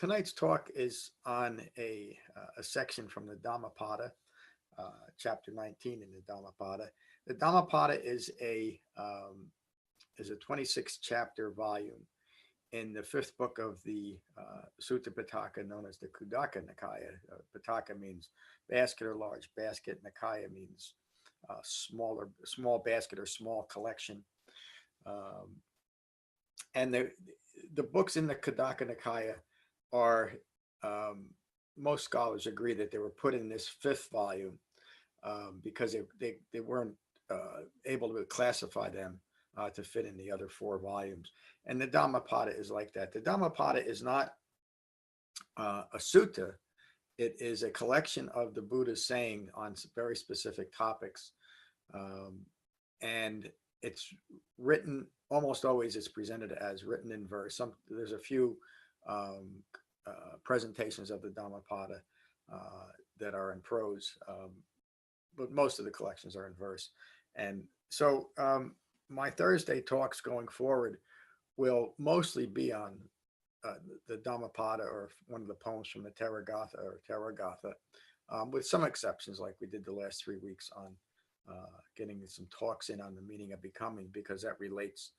Tonight's talk is on a section from the Dhammapada, chapter 19 in the Dhammapada. The Dhammapada is a 26 chapter volume in the fifth book of the Sutta Pitaka, known as the Khuddaka Nikaya. Pitaka means basket or large basket. Nikaya means small basket or small collection. And the books in the Khuddaka Nikaya are, most scholars agree that they were put in this fifth volume because they weren't able to classify them to fit in the other four volumes. And the Dhammapada is like that. The Dhammapada is not a sutta. It is a collection of the Buddha's saying on very specific topics. And it's written, almost always it's presented as written in verse. There's a few presentations of the Dhammapada that are in prose, but most of the collections are in verse. And so my Thursday talks going forward will mostly be on the Dhammapada or one of the poems from the Theragatha, with some exceptions, like we did the last 3 weeks on getting some talks in on the meaning of becoming, because that relates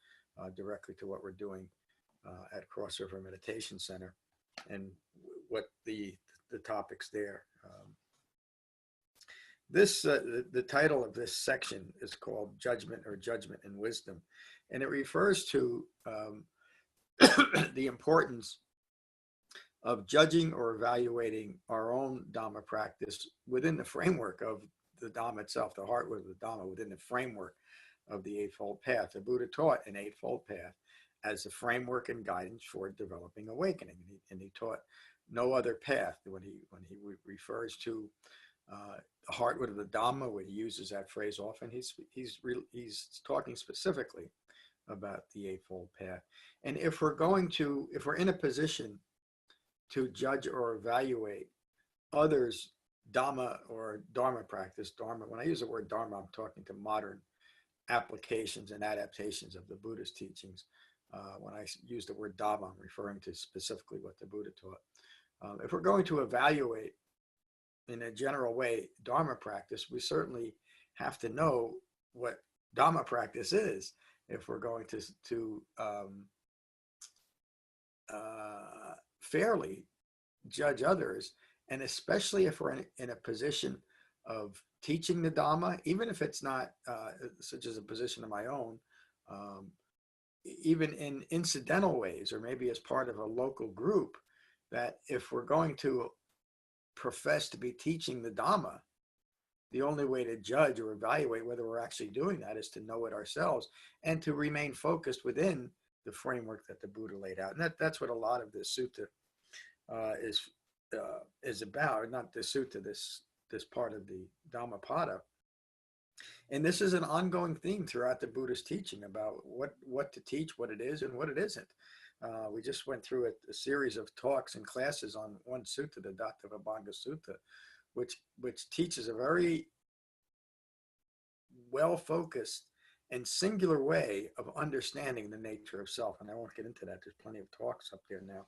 directly to what we're doing at Cross River Meditation Center and what the topics there. The title of this section is called Judgment or Judgment and Wisdom, and it refers to the importance of judging or evaluating our own Dhamma practice within the framework of the Dhamma itself, the Heartwood of the Dhamma, within the framework of the Eightfold Path. The Buddha taught an Eightfold Path as a framework and guidance for developing awakening, and he taught no other path. When he refers to the Heartwood of the Dhamma, where he uses that phrase often, he's talking specifically about the Eightfold Path. And if we're in a position to judge or evaluate others' Dhamma or Dharma practice, Dharma, when I use the word Dharma, I'm talking to modern applications and adaptations of the Buddha's teachings. When I use the word Dhamma, I'm referring to specifically what the Buddha taught. If we're going to evaluate in a general way Dharma practice, we certainly have to know what Dhamma practice is if we're going to fairly judge others, and especially if we're in a position of teaching the Dhamma, even if it's not such as a position of my own, even in incidental ways, or maybe as part of a local group, that if we're going to profess to be teaching the Dhamma, the only way to judge or evaluate whether we're actually doing that is to know it ourselves and to remain focused within the framework that the Buddha laid out. And that's what a lot of this sutta is about, not the sutta, this part of the Dhammapada. And this is an ongoing theme throughout the Buddha's teaching about what to teach, what it is, and what it isn't. We just went through a series of talks and classes on one sutta, the Dhammapada Sutta, which teaches a very well-focused and singular way of understanding the nature of self. And I won't get into that. There's plenty of talks up there now.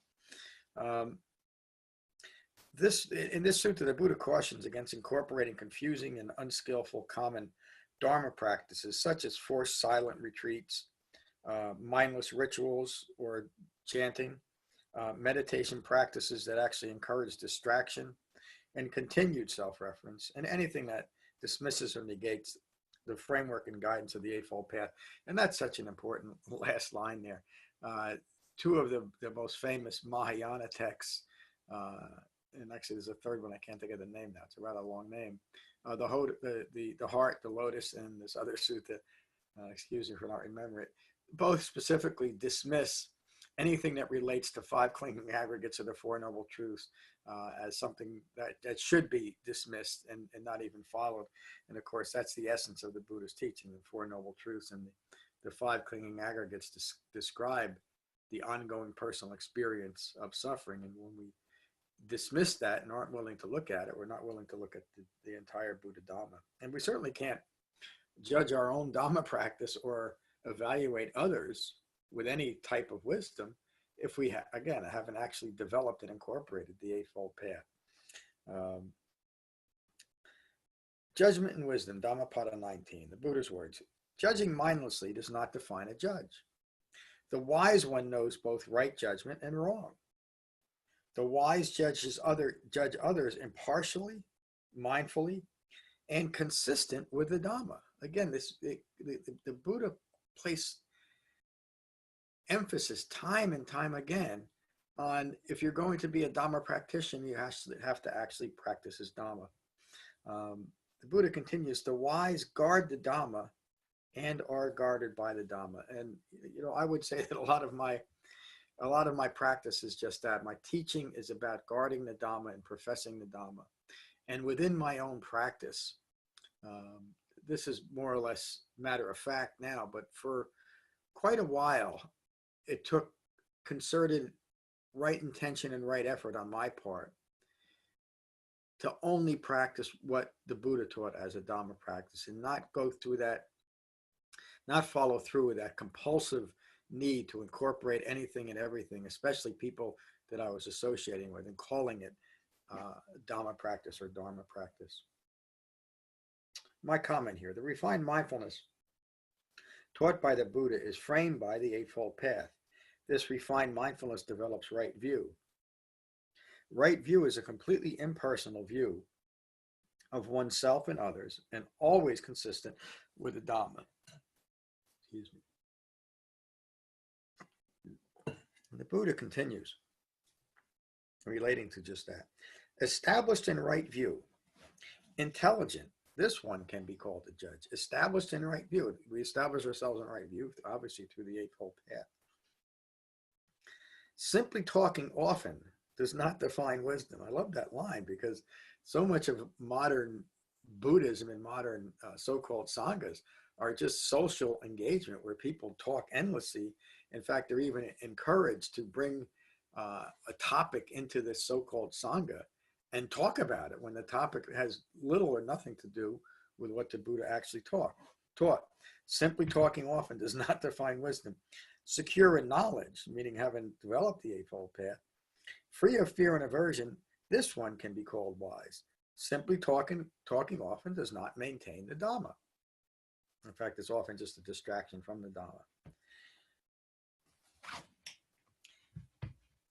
In this sutta, the Buddha cautions against incorporating confusing and unskillful common Dharma practices, such as forced silent retreats, mindless rituals or chanting, meditation practices that actually encourage distraction and continued self-reference, and anything that dismisses or negates the framework and guidance of the Eightfold Path. And that's such an important last line there. Two of the most famous Mahayana texts, and actually there's a third one, I can't think of the name now, it's a rather long name, the heart, the lotus, and this other sutta, excuse me for not remembering it, both specifically dismiss anything that relates to five clinging aggregates of the Four Noble Truths as something that should be dismissed and not even followed. And of course, that's the essence of the Buddha's teaching. The Four Noble Truths and the five clinging aggregates describe the ongoing personal experience of suffering. And when we dismiss that and aren't willing to look at it, we're not willing to look at the entire Buddha Dhamma. And we certainly can't judge our own Dhamma practice or evaluate others with any type of wisdom if we, again, haven't actually developed and incorporated the Eightfold Path. Judgment and wisdom, Dhammapada 19, the Buddha's words. Judging mindlessly does not define a judge. The wise one knows both right judgment and wrong. The wise judge others impartially, mindfully, and consistent with the Dhamma. Again, the Buddha placed emphasis time and time again on, if you're going to be a Dhamma practitioner, you have to actually practice his Dhamma. The Buddha continues, the wise guard the Dhamma and are guarded by the Dhamma. And, I would say that a lot of my practice is just that. My teaching is about guarding the Dhamma and professing the Dhamma. And within my own practice, this is more or less matter of fact now, but for quite a while, it took concerted right intention and right effort on my part to only practice what the Buddha taught as a Dhamma practice, and not go through that, not follow through with that compulsive need to incorporate anything and everything, especially people that I was associating with, and calling it Dhamma practice or Dharma practice. My comment here, the refined mindfulness taught by the Buddha is framed by the Eightfold Path. This refined mindfulness develops right view. Right view is a completely impersonal view of oneself and others, and always consistent with the Dhamma. Excuse me. The Buddha continues, relating to just that. Established in right view, intelligent, this one can be called a judge. Established in right view. We establish ourselves in right view, obviously through the Eightfold Path. Simply talking often does not define wisdom. I love that line, because so much of modern Buddhism and modern so-called sanghas are just social engagement where people talk endlessly. In fact, they're even encouraged to bring a topic into this so-called sangha and talk about it when the topic has little or nothing to do with what the Buddha actually taught. Simply talking often does not define wisdom. Secure in knowledge, meaning having developed the Eightfold Path, free of fear and aversion, this one can be called wise. Simply talking often does not maintain the Dhamma. In fact, it's often just a distraction from the Dhamma.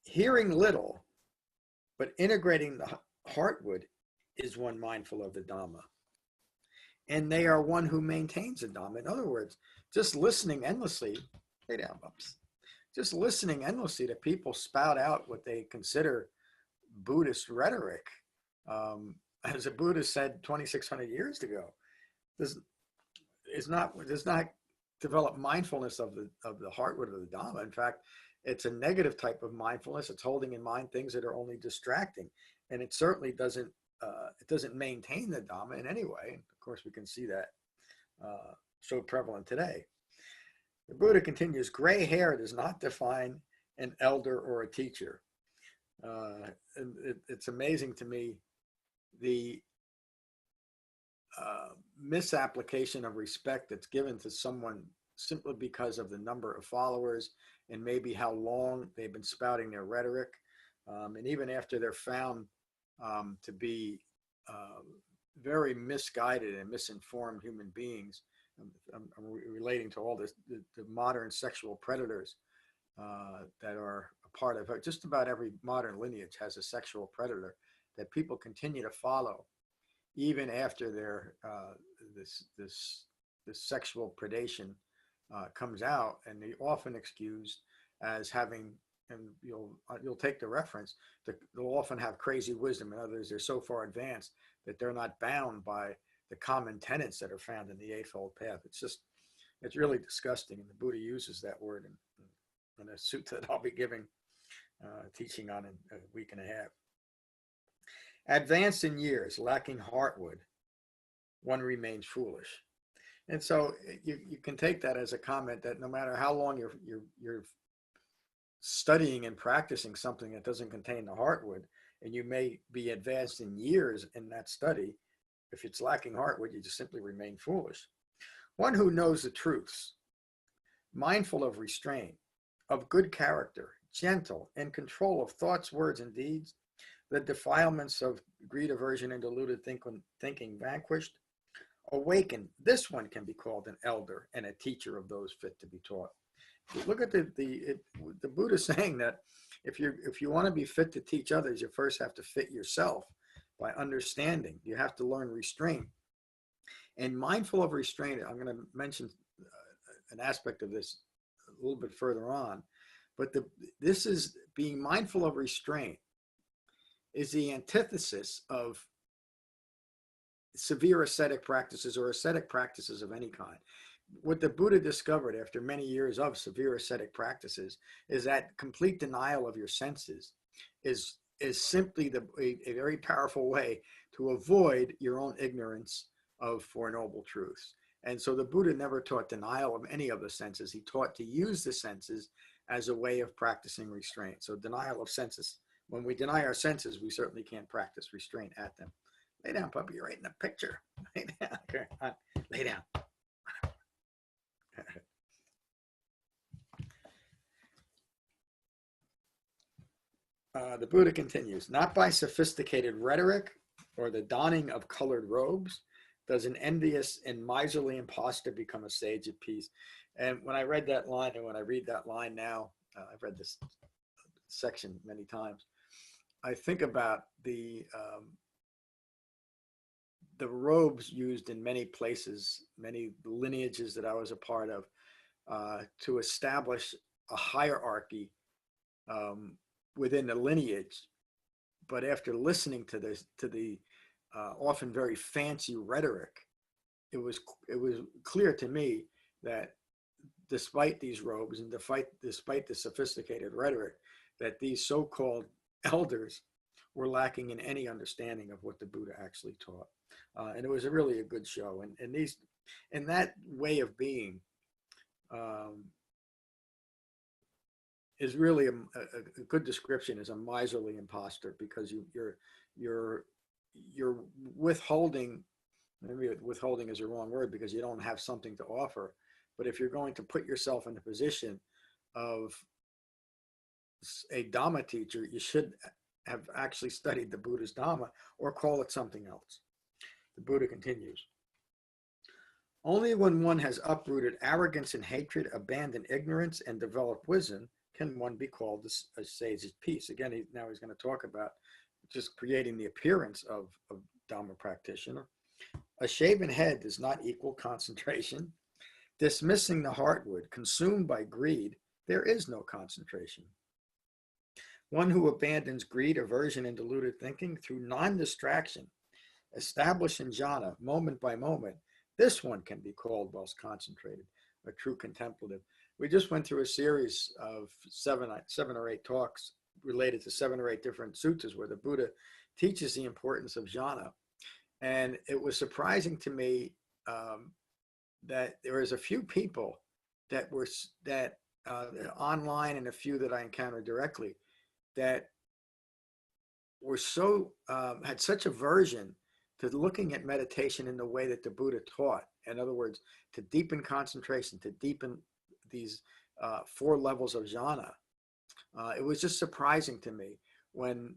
Hearing little, but integrating the Heartwood is one mindful of the Dhamma. And they are one who maintains the Dhamma. In other words, just listening endlessly, lay down, bumps. Just listening endlessly to people spout out what they consider Buddhist rhetoric, as a Buddha said 2,600 years ago, does not develop mindfulness of the Heartwood of the Dhamma. In fact, it's a negative type of mindfulness. It's holding in mind things that are only distracting, and it certainly doesn't maintain the Dhamma in any way. Of course, we can see that so prevalent today. The Buddha continues, gray hair does not define an elder or a teacher. And it's amazing to me the misapplication of respect that's given to someone simply because of the number of followers and maybe how long they've been spouting their rhetoric. And even after they're found to be very misguided and misinformed human beings, I'm relating to all this, the modern sexual predators that are a part of it. Just about every modern lineage has a sexual predator that people continue to follow, even after their this sexual predation comes out, and they often excused as having, and you'll take the reference, they'll often have crazy wisdom. In other words, they're so far advanced that they're not bound by the common tenets that are found in the Eightfold Path. It's really disgusting, and the Buddha uses that word in a sutta that I'll be giving teaching on in a week and a half. Advanced in years, lacking Heartwood, one remains foolish. And so you can take that as a comment that no matter how long you're studying and practicing something that doesn't contain the Heartwood, and you may be advanced in years in that study, if it's lacking Heartwood, you just simply remain foolish. One who knows the truths, mindful of restraint, of good character, gentle, in control of thoughts, words, and deeds, the defilements of greed, aversion, and deluded thinking vanquished, awakened. This one can be called an elder and a teacher of those fit to be taught. Look at the Buddha saying that if you want to be fit to teach others, you first have to fit yourself by understanding. You have to learn restraint. And mindful of restraint, I'm going to mention an aspect of this a little bit further on, but this is being mindful of restraint is the antithesis of severe ascetic practices or ascetic practices of any kind. What the Buddha discovered after many years of severe ascetic practices is that complete denial of your senses is simply a very powerful way to avoid your own ignorance of Four Noble Truths. And so the Buddha never taught denial of any of the senses. He taught to use the senses as a way of practicing restraint. So denial of senses. When we deny our senses, we certainly can't practice restraint at them. Lay down, puppy. You're right in the picture. Lay down. Okay. Lay down. The Buddha continues, not by sophisticated rhetoric or the donning of colored robes does an envious and miserly impostor become a sage of peace. And when I read that line, and when I read that line now, I've read this section many times, I think about the robes used in many places, many lineages that I was a part of, to establish a hierarchy within the lineage. But after listening to the often very fancy rhetoric, it was clear to me that despite these robes and despite the sophisticated rhetoric, that these so-called elders were lacking in any understanding of what the Buddha actually taught. And it was really a good show. And that way of being is really a good description as a miserly imposter, because you're withholding. Maybe withholding is the wrong word, because you don't have something to offer. But if you're going to put yourself in the position of a Dhamma teacher, you should have actually studied the Buddha's Dhamma or call it something else. The Buddha continues. Only when one has uprooted arrogance and hatred, abandoned ignorance, and developed wisdom can one be called a sage of peace. Again, now he's going to talk about just creating the appearance of a Dhamma practitioner. A shaven head does not equal concentration. Dismissing the heartwood, consumed by greed, there is no concentration. One who abandons greed, aversion, and deluded thinking through non-distraction, established in jhana, moment by moment, this one can be called well concentrated, a true contemplative. We just went through a series of seven or eight talks related to 7 or 8 different suttas where the Buddha teaches the importance of jhana. And it was surprising to me that there was a few people that were online, and a few that I encountered directly, that were had such aversion to looking at meditation in the way that the Buddha taught. In other words, to deepen concentration, to deepen these 4 levels of jhana. It was just surprising to me when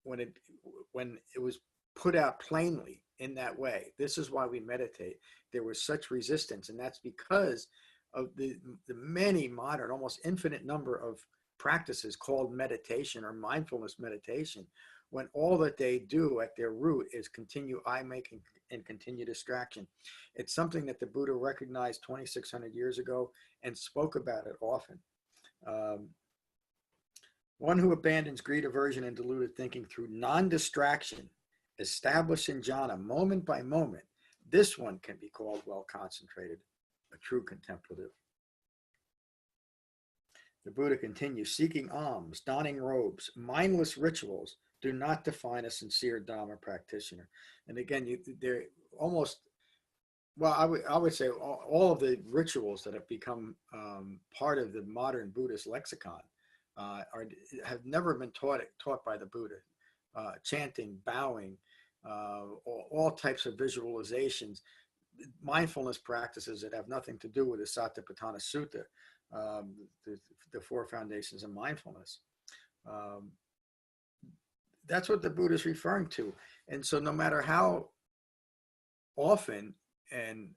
it was put out plainly in that way. This is why we meditate. There was such resistance, and that's because of the many modern, almost infinite number of practices called meditation or mindfulness meditation, when all that they do at their root is continue eye-making and continue distraction. It's something that the Buddha recognized 2,600 years ago and spoke about it often. One who abandons greed, aversion, and deluded thinking through non-distraction, established in jhana, moment by moment, this one can be called well concentrated, a true contemplative. The Buddha continues, seeking alms, donning robes, mindless rituals do not define a sincere Dhamma practitioner. And again, they're almost, well, I would say all of the rituals that have become part of the modern Buddhist lexicon have never been taught by the Buddha. Chanting, bowing, all types of visualizations, mindfulness practices that have nothing to do with the Satipatthana Sutta um, the four foundations of mindfulness. Um, that's what the Buddha is referring to. And so no matter how often and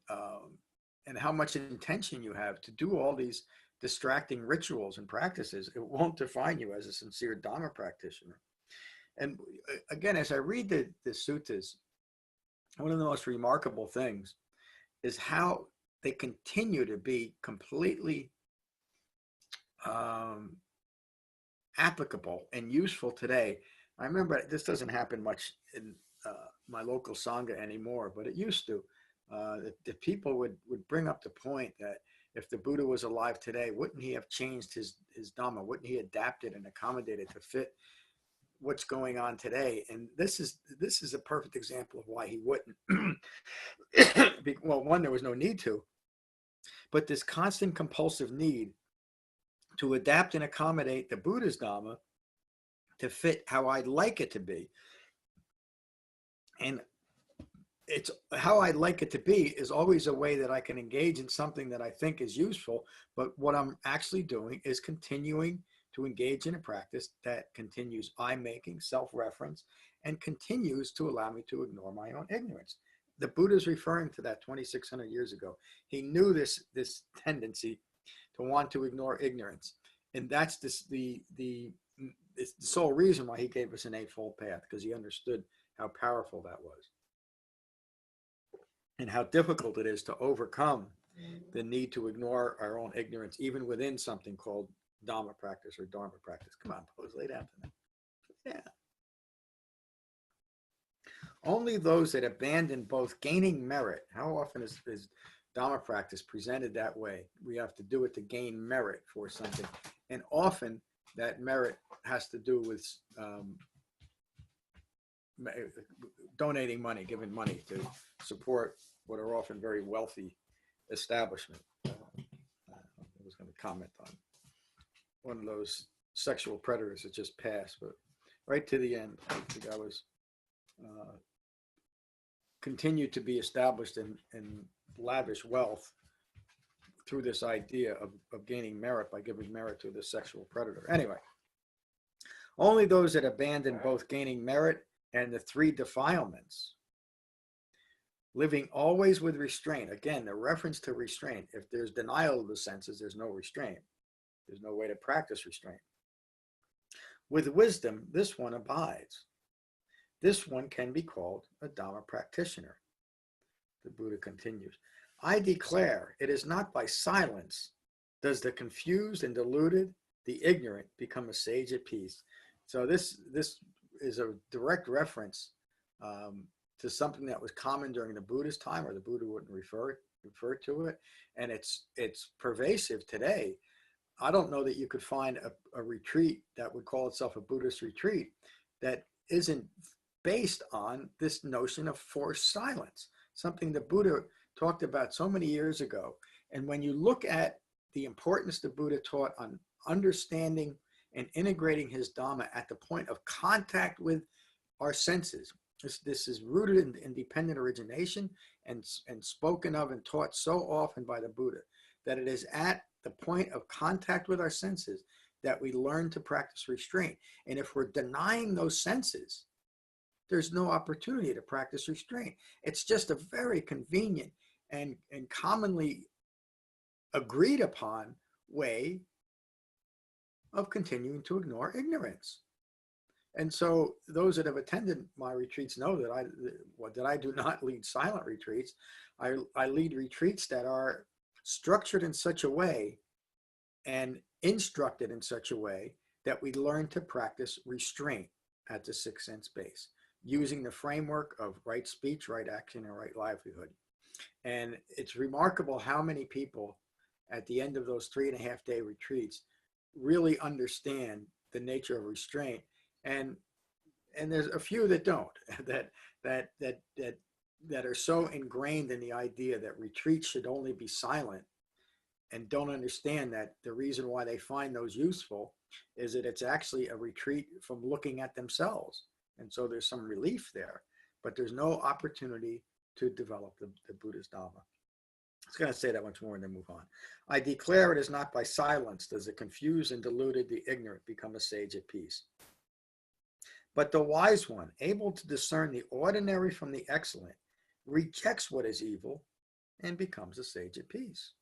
how much intention you have to do all these distracting rituals and practices, it won't define you as a sincere Dhamma practitioner. And again, as I read the suttas, one of the most remarkable things is how they continue to be completely applicable and useful today. I remember, this doesn't happen much in my local Sangha anymore, but it used to. The people would bring up the point that if the Buddha was alive today, wouldn't he have changed his Dhamma? Wouldn't he adapt it and accommodate it to fit what's going on today? And this is a perfect example of why he wouldn't. Well, one, there was no need to, but this constant compulsive need to adapt and accommodate the Buddha's Dhamma to fit how I'd like it to be. And it's how I'd like it to be is always a way that I can engage in something that I think is useful. But what I'm actually doing is continuing to engage in a practice that continues I-making, self-reference, and continues to allow me to ignore my own ignorance. The Buddha is referring to that 2,600 years ago. He knew this tendency to want to ignore ignorance. And that's the sole reason why he gave us an Eightfold Path, because he understood how powerful that was and how difficult it is to overcome the need to ignore our own ignorance, even within something called Dhamma practice or Dharma practice. Come on, pose, lay down tonight. Yeah. Only those that abandon both gaining merit. How often is Dhamma practice presented that way? We have to do it to gain merit for something. And often that merit has to do with donating money, giving money to support what are often very wealthy establishments. I was going to comment on one of those sexual predators that just passed, but right to the end, I think I was continued to be established in lavish wealth through this idea of gaining merit by giving merit to the sexual predator. Anyway, only those that abandon both gaining merit and the three defilements, living always with restraint. Again, the reference to restraint. If there's denial of the senses, there's no restraint. There's no way to practice restraint. With wisdom, this one abides. This one can be called a Dhamma practitioner. The Buddha continues, I declare it is not by silence does the confused and deluded, the ignorant, become a sage at peace. So this is a direct reference to something that was common during the Buddha's time, or the Buddha wouldn't refer to it, and it's pervasive today. I don't know that you could find a retreat that would call itself a Buddhist retreat that isn't based on this notion of forced silence, something the Buddha talked about so many years ago. And when you look at the importance the Buddha taught on understanding and integrating his Dhamma at the point of contact with our senses, this is rooted in independent origination and spoken of and taught so often by the Buddha, that it is at the point of contact with our senses that we learn to practice restraint. And if we're denying those senses, there's no opportunity to practice restraint. It's just a very convenient and commonly agreed upon way of continuing to ignore ignorance. And so those that have attended my retreats know that I do not lead silent retreats. I lead retreats that are structured in such a way and instructed in such a way that we learn to practice restraint at the sixth sense base, using the framework of right speech, right action, and right livelihood. And it's remarkable how many people at the end of those 3.5 day retreats really understand the nature of restraint. And there's a few that don't, that are so ingrained in the idea that retreats should only be silent, and don't understand that the reason why they find those useful is that it's actually a retreat from looking at themselves. And so there's some relief there, but there's no opportunity to develop the Buddha's Dhamma. just going to say that once more and then move on. I declare it is not by silence does the confused and deluded, the ignorant, become a sage at peace. But the wise one, able to discern the ordinary from the excellent, rejects what is evil and becomes a sage at peace.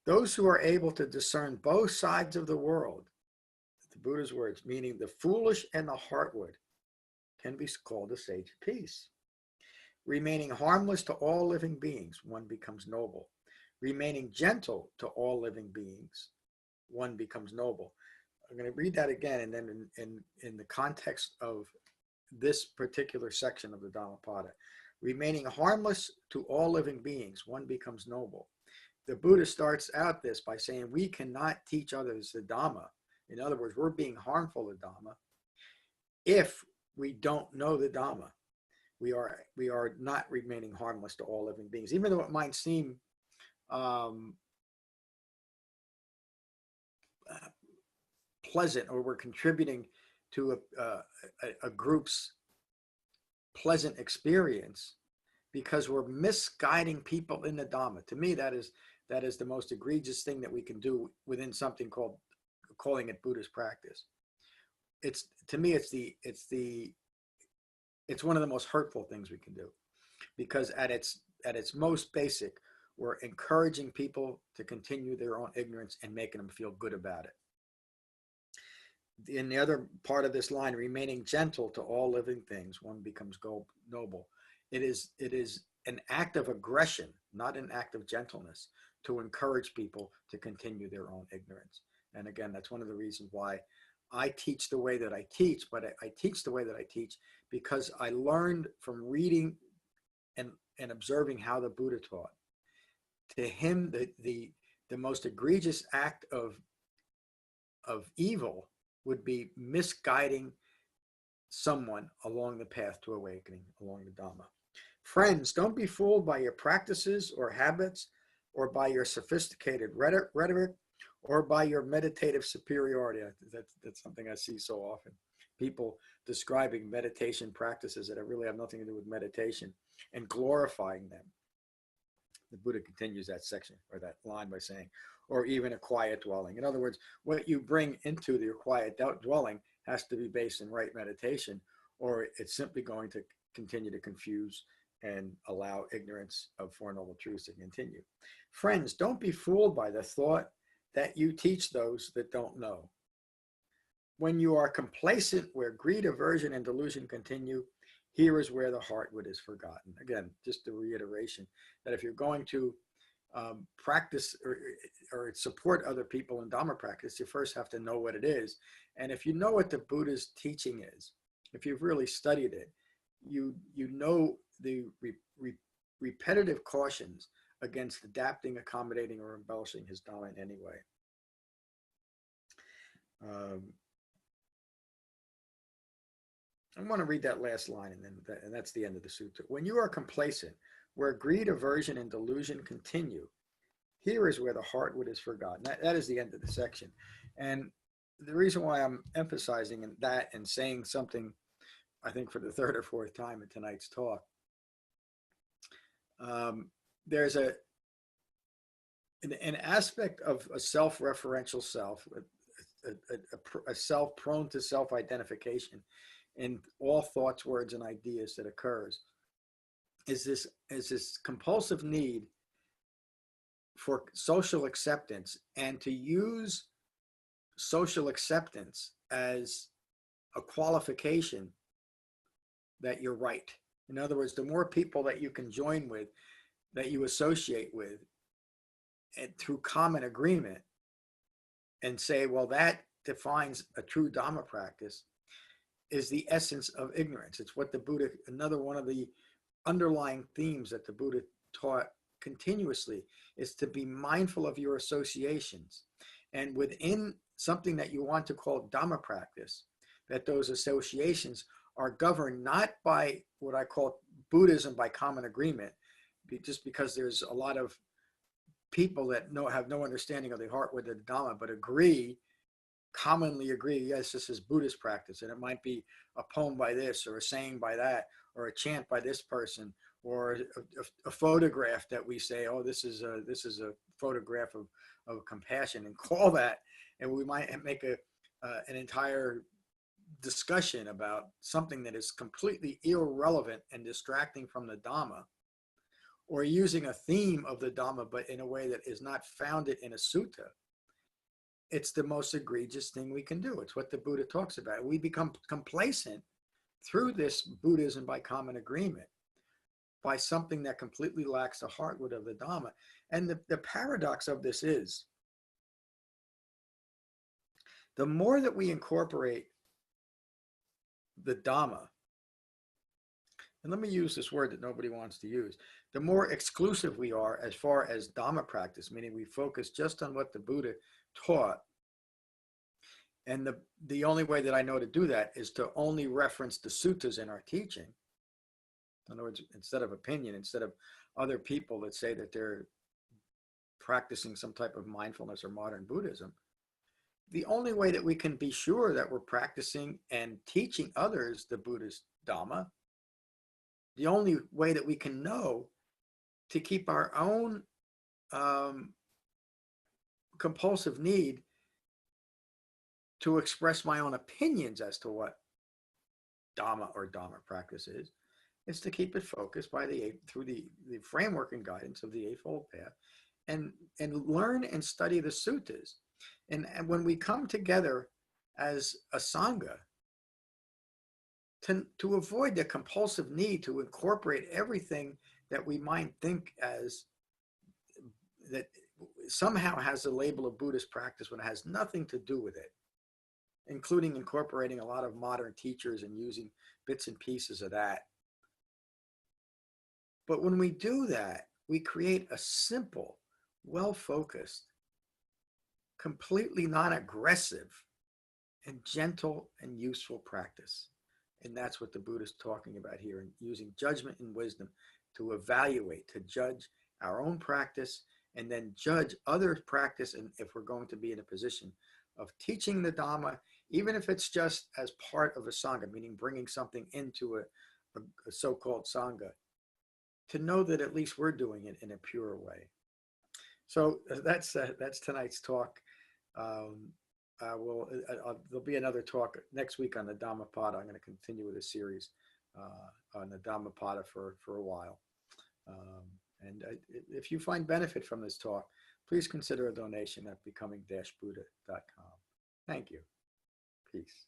Those who are able to discern both sides of the world, the Buddha's words, meaning the foolish and the heartwood, can be called a sage at peace. Remaining harmless to all living beings, one becomes noble. Remaining gentle to all living beings, one becomes noble. I'm going to read that again, and then in the context of this particular section of the Dhammapada. Remaining harmless to all living beings, one becomes noble. The Buddha starts out this by saying we cannot teach others the Dhamma. In other words, we're being harmful to Dhamma if we don't know the Dhamma. We are not remaining harmless to all living beings, even though it might seem pleasant, or we're contributing to a group's pleasant experience because we're misguiding people in the Dhamma. To me, that is the most egregious thing that we can do within something calling it Buddhist practice. It's one of the most hurtful things we can do, because at its most basic, we're encouraging people to continue their own ignorance and making them feel good about it. In the other part of this line, remaining gentle to all living things, one becomes noble. It is an act of aggression, not an act of gentleness, to encourage people to continue their own ignorance. And again, that's one of the reasons why I teach the way that I teach, but I teach the way that I teach because I learned from reading and observing how the Buddha taught. To him, the most egregious act of evil would be misguiding someone along the path to awakening, along the Dhamma. Friends, don't be fooled by your practices or habits, or by your sophisticated rhetoric, or by your meditative superiority. That's something I see so often. People describing meditation practices that really have nothing to do with meditation and glorifying them. The Buddha continues that section or that line by saying, or even a quiet dwelling. In other words, what you bring into your quiet dwelling has to be based in right meditation, or it's simply going to continue to confuse and allow ignorance of Four Noble Truths to continue. Friends, don't be fooled by the thought that you teach those that don't know. When you are complacent where greed, aversion, and delusion continue, here is where the heartwood is forgotten. Again, just a reiteration that if you're going to practice or support other people in Dhamma practice, you first have to know what it is. And if you know what the Buddha's teaching is, if you've really studied it, you know the repetitive cautions against adapting, accommodating, or embellishing his Dhamma in any way. I want to read that last line, and that's the end of the sutta. When you are complacent, where greed, aversion, and delusion continue, here is where the heartwood is forgotten. That is the end of the section. And the reason why I'm emphasizing that and saying something, I think for the third or fourth time in tonight's talk, there's an aspect of a self-referential self, a self prone to self-identification in all thoughts, words, and ideas that occurs, is this compulsive need for social acceptance, and to use social acceptance as a qualification that you're right. In other words, the more people that you can join with, that you associate with, and through common agreement, and say, well, that defines a true Dhamma practice, is the essence of ignorance. It's what the Buddha, another one of the underlying themes that the Buddha taught continuously, is to be mindful of your associations. And within something that you want to call Dhamma practice, that those associations are governed not by what I call Buddhism by common agreement, just because there's a lot of people that have no understanding of the Heartwood of the Dhamma, but commonly agree, yes, this is Buddhist practice, and it might be a poem by this, or a saying by that, or a chant by this person, or a photograph that we say, oh, this is a photograph of compassion, and call that, and we might make an entire discussion about something that is completely irrelevant and distracting from the Dhamma, or using a theme of the Dhamma but in a way that is not founded in a sutta. It's the most egregious thing we can do. It's what the Buddha talks about. We become complacent through this Buddhism by common agreement, by something that completely lacks the heartwood of the Dhamma. And the paradox of this is, the more that we incorporate the Dhamma, and let me use this word that nobody wants to use, the more exclusive we are as far as Dhamma practice, meaning we focus just on what the Buddha taught. And the only way that I know to do that is to only reference the suttas in our teaching. In other words, instead of opinion, instead of other people that say that they're practicing some type of mindfulness or modern Buddhism, the only way that we can be sure that we're practicing and teaching others the Buddhist Dhamma, the only way that we can know to keep our own compulsive need to express my own opinions as to what Dhamma or Dhamma practice is to keep it focused through the framework and guidance of the Eightfold Path, and learn and study the suttas. And when we come together as a sangha, to avoid the compulsive need to incorporate everything that we might think as that somehow has a label of Buddhist practice when it has nothing to do with it, including incorporating a lot of modern teachers and using bits and pieces of that. But when we do that, we create a simple, well-focused, completely non-aggressive, and gentle and useful practice. And that's what the Buddha is talking about here, and using judgment and wisdom to evaluate, to judge our own practice, and then judge others' practice. And if we're going to be in a position of teaching the Dhamma, even if it's just as part of a sangha, meaning bringing something into a so-called sangha, to know that at least we're doing it in a pure way. So that's tonight's talk. There'll be another talk next week on the Dhammapada. I'm going to continue with a series on the Dhammapada for a while. If you find benefit from this talk, please consider a donation at becoming-buddha.com. Thank you. Peace.